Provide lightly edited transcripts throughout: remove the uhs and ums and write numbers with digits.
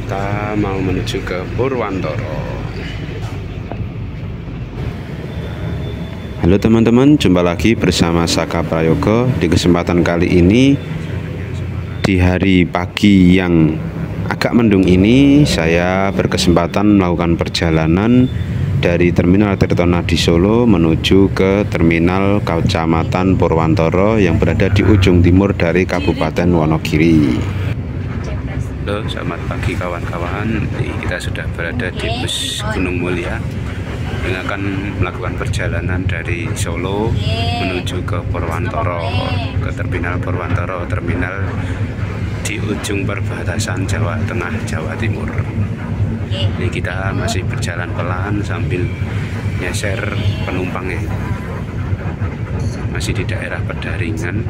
kita mau menuju ke Purwantoro. Halo teman-teman, jumpa lagi bersama Saka Prayogo. Di kesempatan kali ini, di hari pagi yang agak mendung ini, saya berkesempatan melakukan perjalanan dari Terminal Tirtonadi Solo menuju ke Terminal Kecamatan Purwantoro yang berada di ujung timur dari Kabupaten Wonogiri. Halo, selamat pagi kawan-kawan. Kita sudah berada di bus Gunung Mulia yang akan melakukan perjalanan dari Solo menuju ke Purwantoro, ke Terminal Purwantoro, terminal di ujung perbatasan Jawa Tengah, Jawa Timur. Ini kita masih berjalan pelan sambil nyeser penumpangnya. Masih di daerah Pedaringan,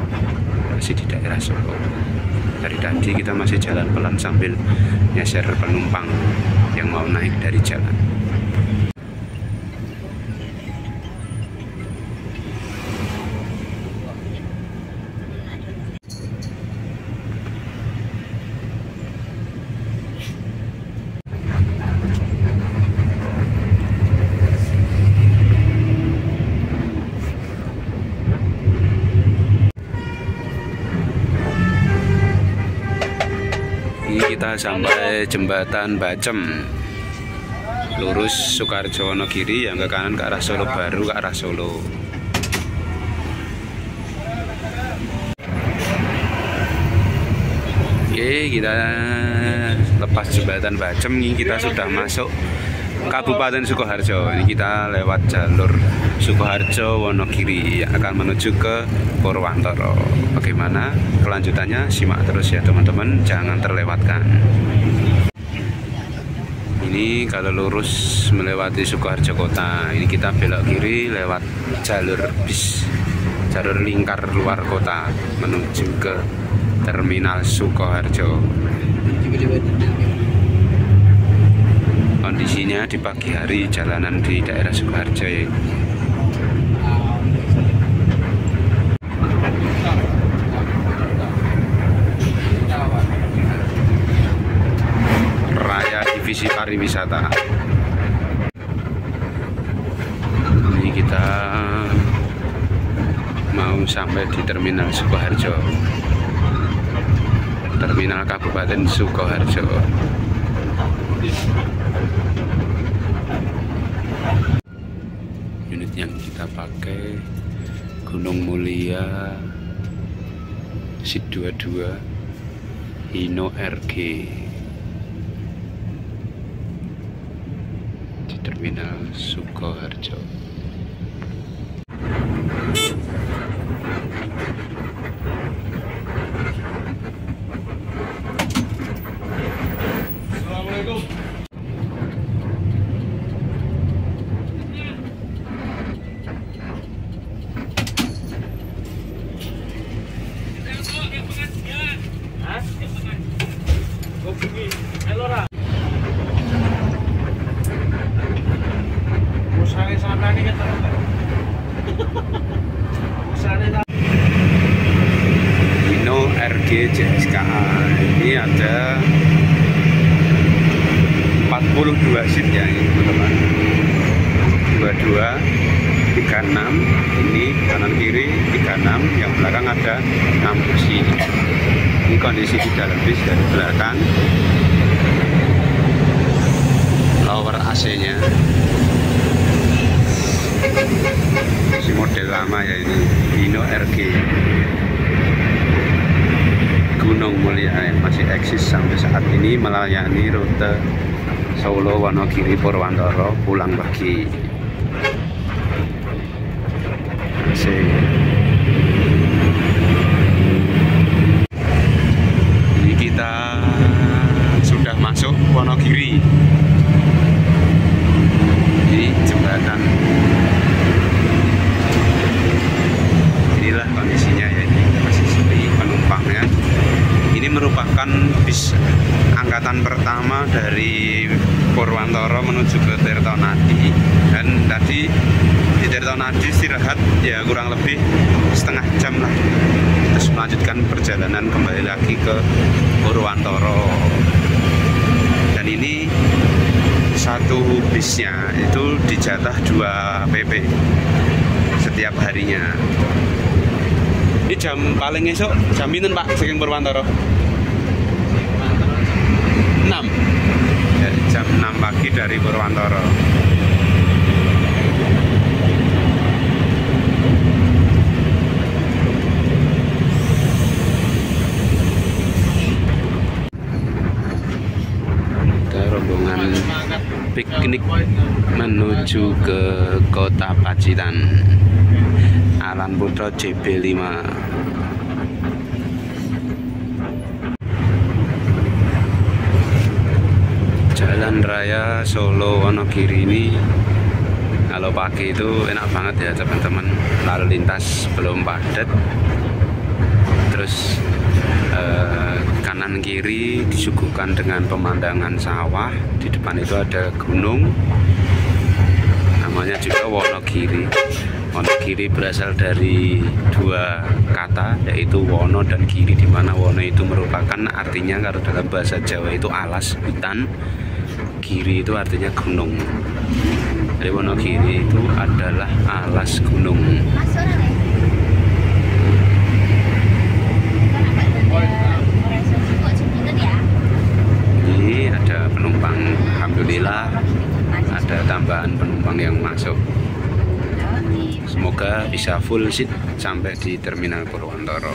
masih di daerah Solo. Dari tadi kita masih jalan pelan sambil nyeser penumpang yang mau naik dari jalan. Ini kita sampai jembatan Bacem, lurus Sukarjo Wonogiri, yang ke kanan ke arah Solo Baru, ke arah Solo. Oke, kita lepas jembatan Bacem, ini kita sudah masuk Kabupaten Sukoharjo. Ini kita lewat jalur Sukoharjo Wonogiri yang akan menuju ke Purwantoro. Bagaimana kelanjutannya? Simak terus ya teman-teman, jangan terlewatkan. Ini kalau lurus melewati Sukoharjo kota, ini kita belok kiri lewat jalur bis, jalur lingkar luar kota menuju ke Terminal Sukoharjo. Kondisinya di pagi hari jalanan di daerah Sukoharjo ya. Raya Divisi Pariwisata. Ini kita mau sampai di Terminal Sukoharjo, Terminal Kabupaten Sukoharjo. Unit yang kita pakai Gunung Mulia SID 22 Hino RG di Terminal Sukoharjo. Assalamualaikum. Hino RG JSKA ini ada 42 seat ya ini teman-teman. 22, 36, ini kanan kiri 36, yang belakang ada 6 kursi. Ini kondisi di dalam bis dari belakang. Lower AC-nya. Si model lama ya ini, Hino RG. Gunung Mulia yang masih eksis sampai saat ini melayani rute Solo, Wonogiri, Purwantoro pulang pergi. Ini kita sudah masuk Wonogiri. Ini jembatan. Inilah kondisinya ya, ini masih sepi penumpangnya. Ini merupakan bis angkatan pertama dari Purwantoro menuju ke Tirtonadi, dan tadi di Tirtonadi istirahat ya kurang lebih setengah jam lah, terus melanjutkan perjalanan kembali lagi ke Purwantoro. bisnya itu dijatah 2 PP setiap harinya. Ini jam paling esok jam pinten Pak saking Purwantoro? 6. Ya, jam 6 pagi dari Purwantoro. Rombongan piknik menuju ke Kota Pacitan. Alan Putra CB5. Jalan Raya Solo Wonogiri ini kalau pagi itu enak banget ya teman-teman, lalu lintas belum padat. Terus kanan kiri disuguhkan dengan pemandangan sawah. Di depan itu ada gunung, namanya juga Wonogiri. Wonogiri berasal dari 2 kata, yaitu wono dan giri, di mana wono itu merupakan artinya kalau dalam bahasa Jawa itu alas, hutan. Giri itu artinya gunung. Jadi Wonogiri itu adalah alas gunung. Ini ada penumpang, alhamdulillah ada tambahan penumpang yang masuk. Semoga bisa full seat sampai di Terminal Purwantoro.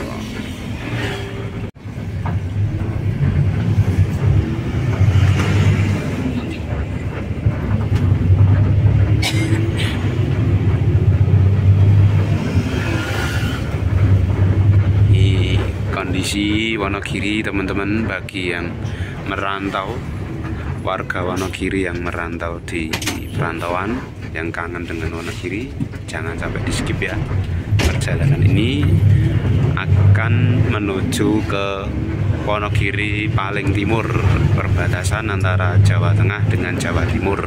Ini kondisi Wonogiri teman-teman, bagi yang merantau, warga Wonogiri yang merantau di perantauan, yang kangen dengan Wonogiri, jangan sampai di skip ya. Perjalanan ini akan menuju ke Wonogiri paling timur, perbatasan antara Jawa Tengah dengan Jawa Timur.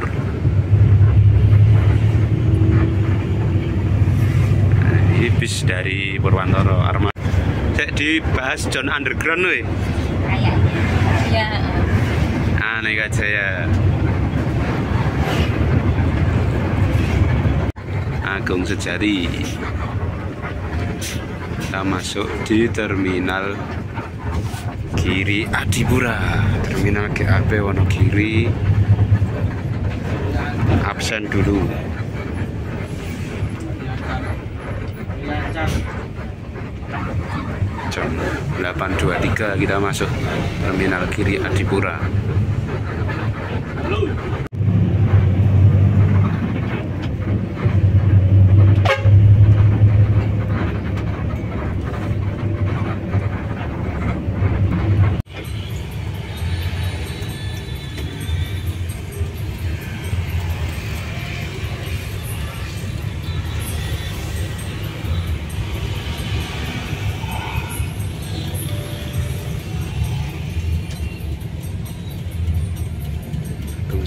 Nah, ini bis dari Purwantoro Armada. Saya dibahas John Underground loh. Ya. Aneh aja ya. Agung Sejati. Kita masuk di Terminal Giri Adipura, Terminal GAP Wonogiri. Absen dulu. Jam 8.23 kita masuk Terminal Giri Adipura.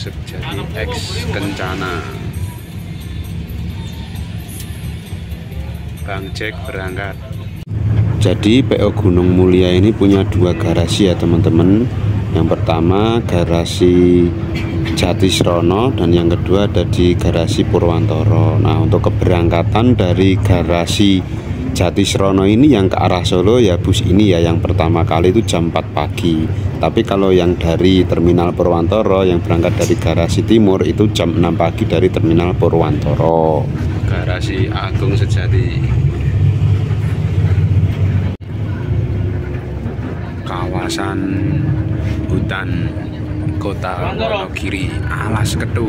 Sejati X Kencana. Bang Jack berangkat. Jadi PO Gunung Mulia ini punya 2 garasi ya teman-teman. Yang pertama garasi Jatisrono dan yang kedua ada di garasi Purwantoro. Nah, untuk keberangkatan dari garasi Jatisrono ini yang ke arah Solo ya bus ini ya, yang pertama kali itu jam 4 pagi. Tapi kalau yang dari Terminal Purwantoro yang berangkat dari garasi timur itu jam 6 pagi dari Terminal Purwantoro. Garasi Agung Sejati. Kawasan hutan Kota Wonogiri, Alas Ketu.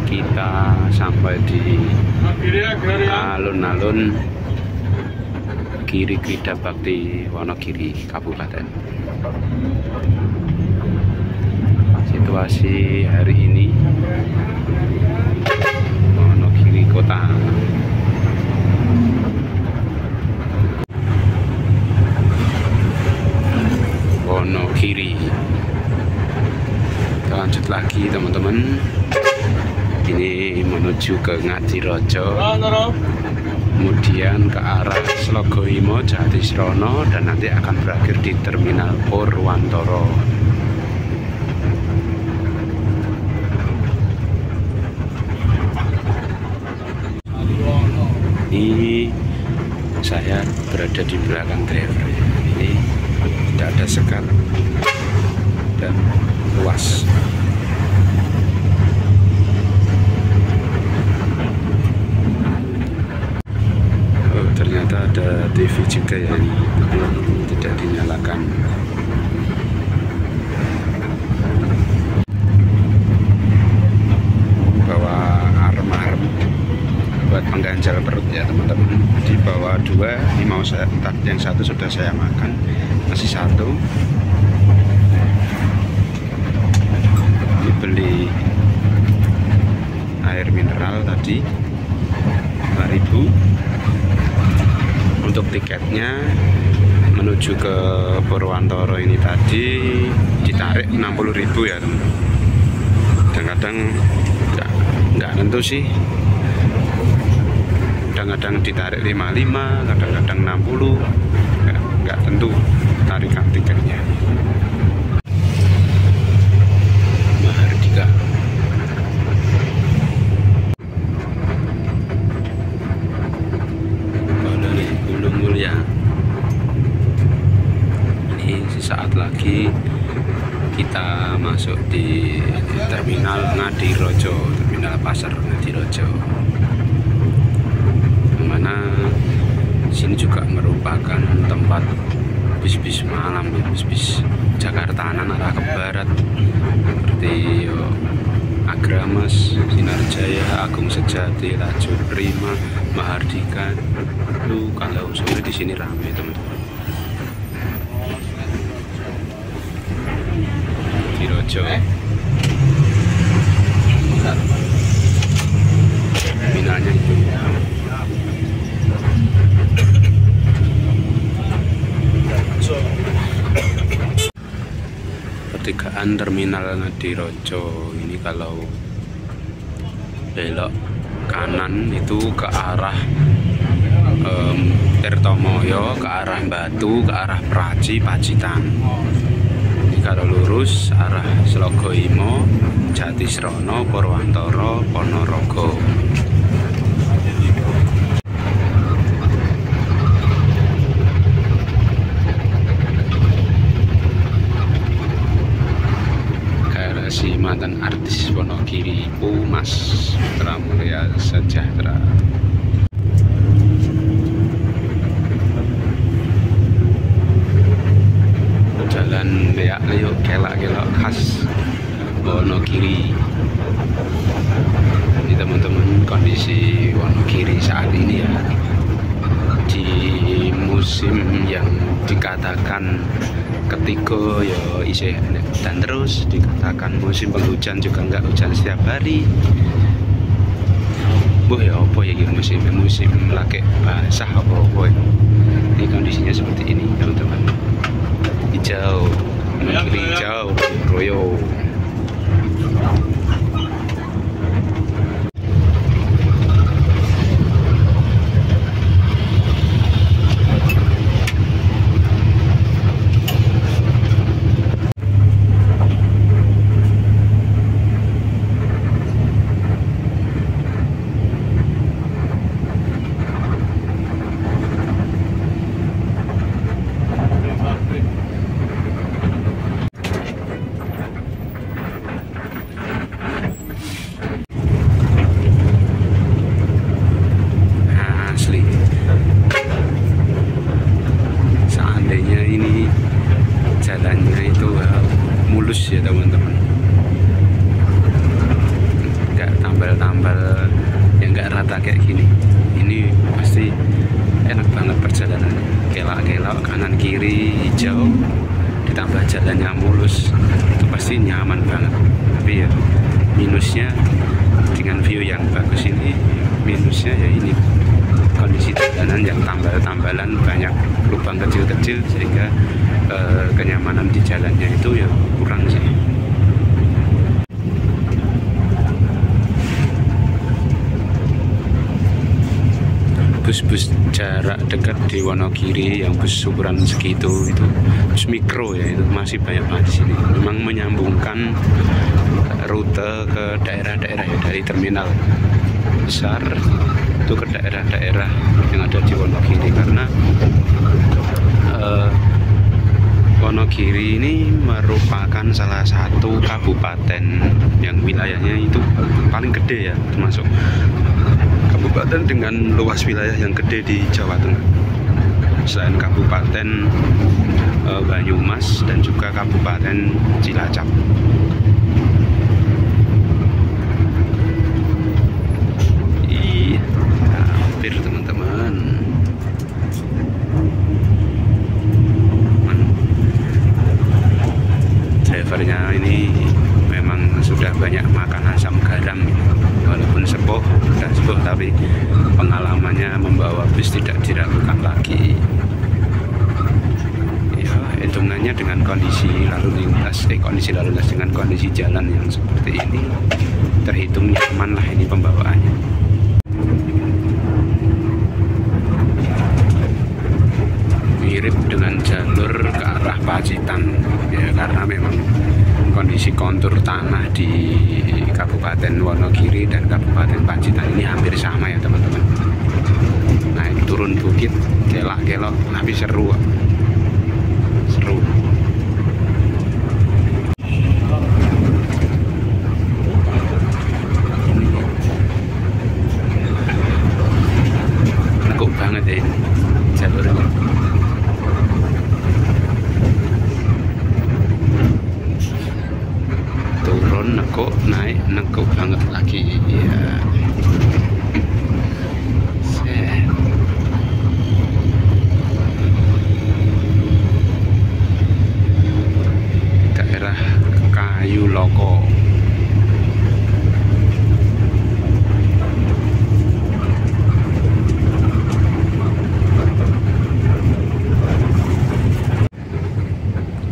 Kita sampai di alun-alun Giri Krida Bakti Wonogiri Kabupaten. Situasi hari ini Wonogiri Kota. Wonogiri kiri. Kita lanjut lagi teman-teman, ini menuju ke Ngadirojo, kemudian ke arah Slogoimo, Jatisrono, dan nanti akan berakhir di Terminal Purwantoro. Ini saya berada di belakang driver. Ini tidak ada sekat dan luas. Oh, ternyata ada TV juga ya, ini tidak dinyalakan. Bawa arem-arem buat pengganjal perut ya teman-teman. Di bawah 2, ini mau saya, yang satu sudah saya makan, masih satu. Ini beli air mineral tadi 5.000. Untuk tiketnya menuju ke Purwantoro ini tadi ditarik 60.000 ya teman-teman. Kadang-kadang nggak tentu sih, kadang-kadang ditarik 55, kadang-kadang 60, nggak tentu tarikan tiketnya. Mahardika. Balai Gunung Mulia. Ini sesaat lagi kita masuk di Terminal Ngadirojo, Terminal Pasar Ngadirojo. Mana sini juga merupakan tempat bis-bis malam, bis-bis Jakartaanan arah ke barat seperti Agrames, Sinarjaya, Agung Sejati, Laju Prima, Mahardika. Lu kalau sore di sini ramai teman-teman. Ngadirojo. Minalnya itu. Pertigaan Terminal Ngadirojo ini kalau belok kanan itu ke arah Tirtomoyo, ke arah Batu, ke arah Praji, Pacitan. Ini kalau lurus arah Slogoimo, Jatisrono, Purwantoro, Ponorogo. Si mantan artis Wonogiri, Pumas Pramulia Sejahtera. Jalan leak-leuk, kelak-kelok khas Wonogiri. Ini teman-teman kondisi Wonogiri saat ini ya, di musim yang dikatakan ketiga ya isih dan terus dikatakan musim penghujan juga nggak hujan setiap hari. Ya apa ya musim lagi basah apa ya. Ini kondisinya seperti ini teman-teman. Hijau, hijau, royo. mulus ya teman-teman, nggak tambal-tambal yang nggak rata kayak gini. Ini pasti enak banget perjalanan, kelak-kelak kanan kiri hijau ditambah jalannya mulus, itu pasti nyaman banget. Tapi ya minusnya dengan view yang bagus ini, minusnya ya ini kondisi kondisi jalanan yang tambal-tambalan, banyak lubang kecil-kecil, sehingga kenyamanan di jalannya itu ya kurang sih. Bus-bus jarak dekat di Wonogiri yang bus ukuran segitu itu bus mikro ya, itu masih banyak banget di sini. Memang menyambungkan rute ke daerah-daerah ya, dari terminal besar itu ke daerah-daerah yang ada di Wonogiri, karena Wonogiri ini merupakan salah satu kabupaten yang wilayahnya itu paling gede ya, termasuk kabupaten dengan luas wilayah yang gede di Jawa Tengah. Selain Kabupaten Banyumas dan juga Kabupaten Cilacap. Iya, hampir teman-teman. Drivernya ini memang sudah banyak makan asam garam, walaupun sepuh, sudah sepuh, tapi pengalamannya membawa bus tidak diragukan lagi. Ya, hitungannya dengan kondisi lalu lintas dengan kondisi jalan yang seperti ini, terhitung nyaman lah ini pembawaannya. Mirip dengan jalur ke arah Pacitan ya, karena memang kondisi kontur tanah di Kabupaten Wonogiri dan Kabupaten Pacitan ini hampir sama ya teman-teman. Naik turun bukit, gelak-gelok, tapi seru. Seru. Nekuk banget ya ini jalurnya. Turun nekuk, naik nekuk banget lagi ya. Daerah Kayu Loko.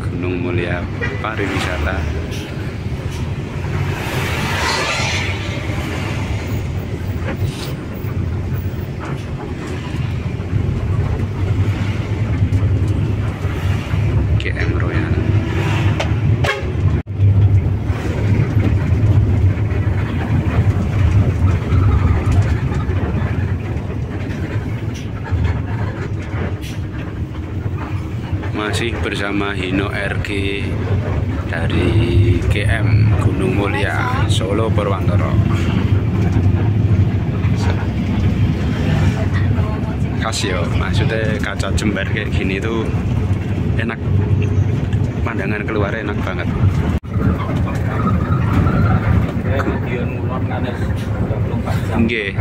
Gunung Mulia pariwisata. GM Royal. Masih bersama Hino RG dari GM Gunung Mulia Solo Purwantoro. Khas yo, maksudnya kaca jembar kayak gini tuh enak, pandangan keluar enak banget. Nggih.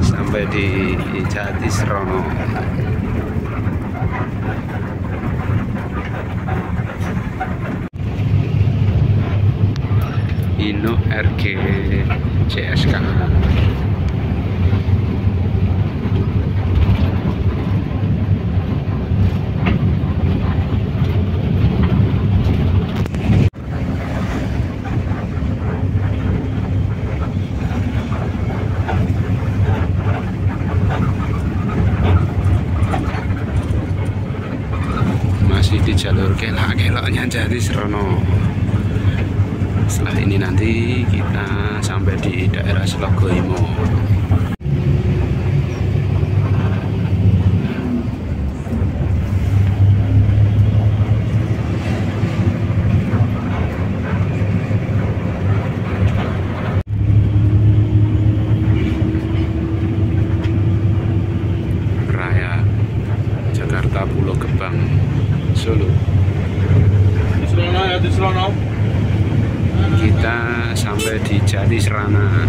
Sampai di Jatisrono. Hino RG CSK. Masih di jalur gelak-geloknya Jatisrono. Setelah ini nanti kita sampai di daerah Slogoimo. Raya Jakarta Pulau Gebang Solo. Kita sampai di Jatisrana,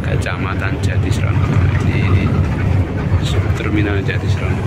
Kecamatan Jatisrana. Ini terminal Jatisrana.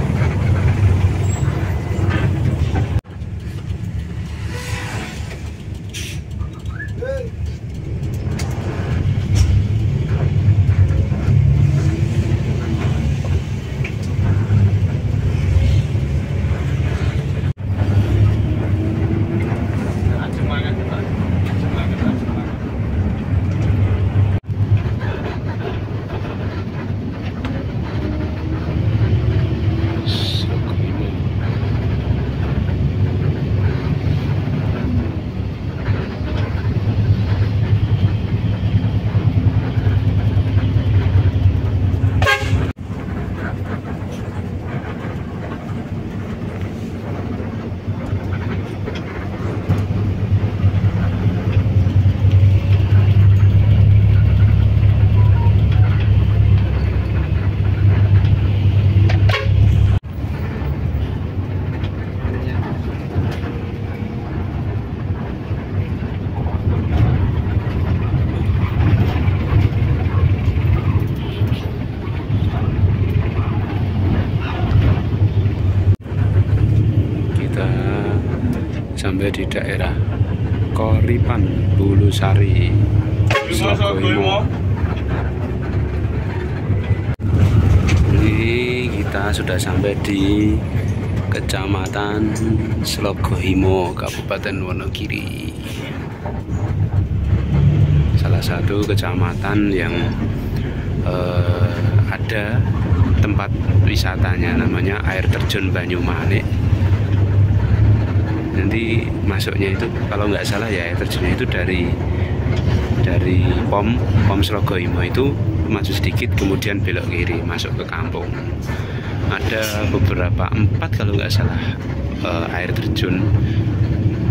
sampai di daerah Koripan Bulusari, Slogoimo. Ini kita sudah sampai di Kecamatan Slogoimo, Kabupaten Wonogiri. Salah satu kecamatan yang ada tempat wisatanya, namanya air terjun Banyumanik. Nanti masuknya itu kalau nggak salah ya, air terjunnya itu dari POM Slogoimo itu maju sedikit kemudian belok kiri masuk ke kampung. Ada beberapa 4 kalau nggak salah air terjun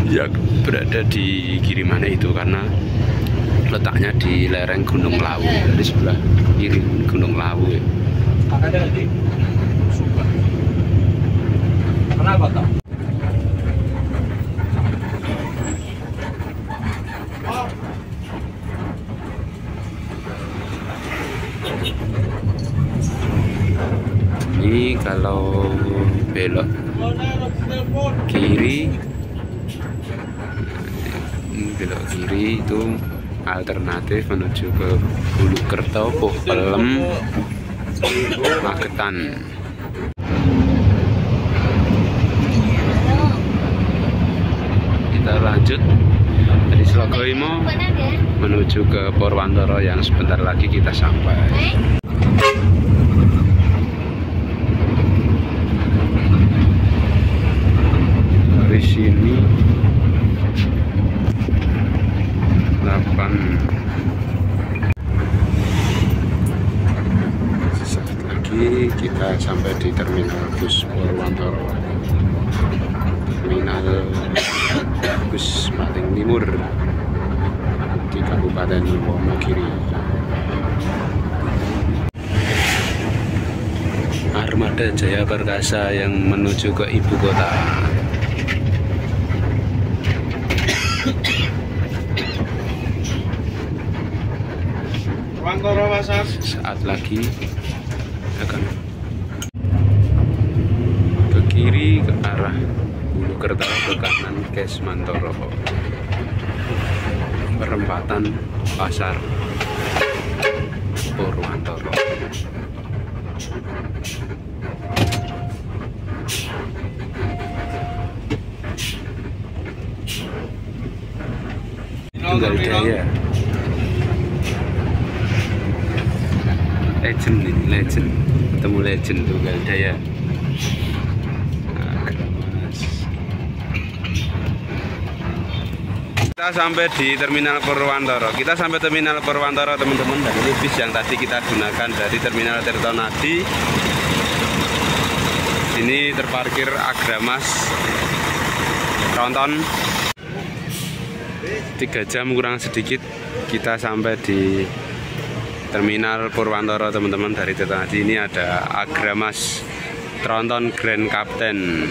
yang berada di Girimanik itu, karena letaknya di lereng Gunung Lawu, dari sebelah kiri Gunung Lawu ya. Kenapa toh? Ini kalau belok kiri, itu alternatif menuju ke Bulukerto, Pelem, Magetan. Kita lanjut dari Slogoimo menuju ke Purwantoro yang sebentar lagi kita sampai. Dari sini 8 saat lagi kita sampai di terminal bus Purwantoro, terminal bus paling timur di Kabupaten Wonogiri. Armada Jaya Perkasa yang menuju ke ibu kota. Saat lagi akan ke kiri ke arah Bulukerto, ke kanan Kesmantoro, perempatan pasar Purwantoro. Tunggal Jaya. Legend, ketemu legend Tunggal Jaya. Kita sampai di terminal Purwantoro. Kita sampai terminal Purwantoro, teman-teman. Dan ini bis yang tadi kita gunakan dari terminal Tirtonadi. Ini terparkir Agramas Tronton. 3 jam kurang sedikit kita sampai di terminal Purwantoro, teman-teman. Dari tadi ini ada Agramas Tronton Grand Captain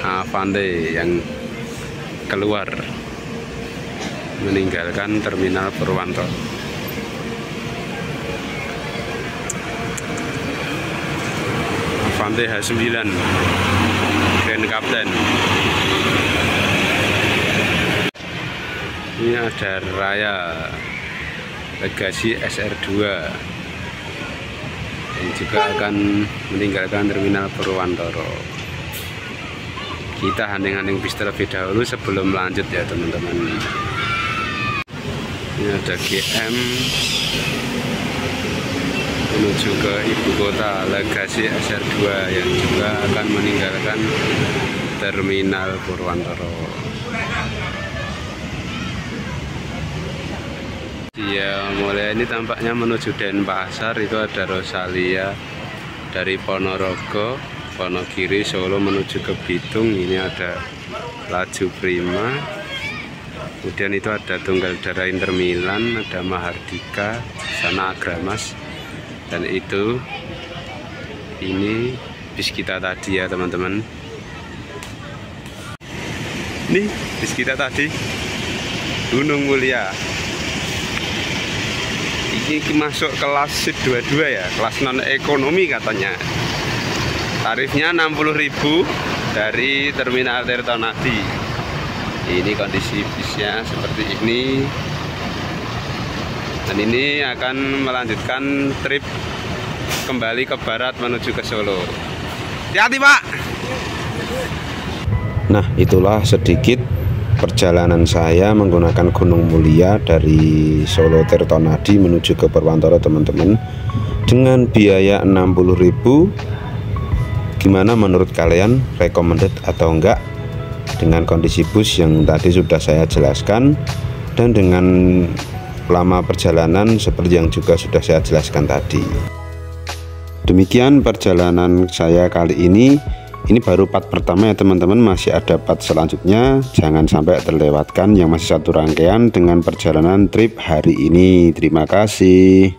Avante yang keluar meninggalkan terminal Purwantoro. Avante H9 Grand Captain. Ini ada Raya Legacy SR2 yang juga akan meninggalkan terminal Purwantoro. Kita handing-handing bis terlebih dahulu sebelum lanjut ya, teman-teman. Ini ada GM menuju ke ibu kota, Legacy SR2 yang juga akan meninggalkan terminal Purwantoro. Ya, mulai ini tampaknya menuju Denpasar. Itu ada Rosalia dari Ponorogo, Wonogiri, Solo menuju ke Bitung. Ini ada Laju Prima. Kemudian itu ada Tunggal Dara Inter Milan, ada Mahardika, sana Agramas. Dan itu ini bis kita tadi ya, teman-teman. Nih bis kita tadi Gunung Mulia. Ini masuk kelas SIP 22 ya, kelas non ekonomi katanya. Tarifnya 60.000 dari Terminal Tirtonadi. Ini kondisi bisnya seperti ini. Dan ini akan melanjutkan trip kembali ke barat menuju ke Solo. Hati-hati, Pak. Nah, itulah sedikit perjalanan saya menggunakan Gunung Mulia dari Solo Tirtonadi menuju ke Purwantoro, teman-teman, dengan biaya 60.000. Gimana menurut kalian, recommended atau enggak dengan kondisi bus yang tadi sudah saya jelaskan dan dengan lama perjalanan seperti yang juga sudah saya jelaskan tadi. Demikian perjalanan saya kali ini. Ini baru part pertama ya teman-teman, masih ada part selanjutnya. Jangan sampai terlewatkan yang masih satu rangkaian dengan perjalanan trip hari ini. Terima kasih.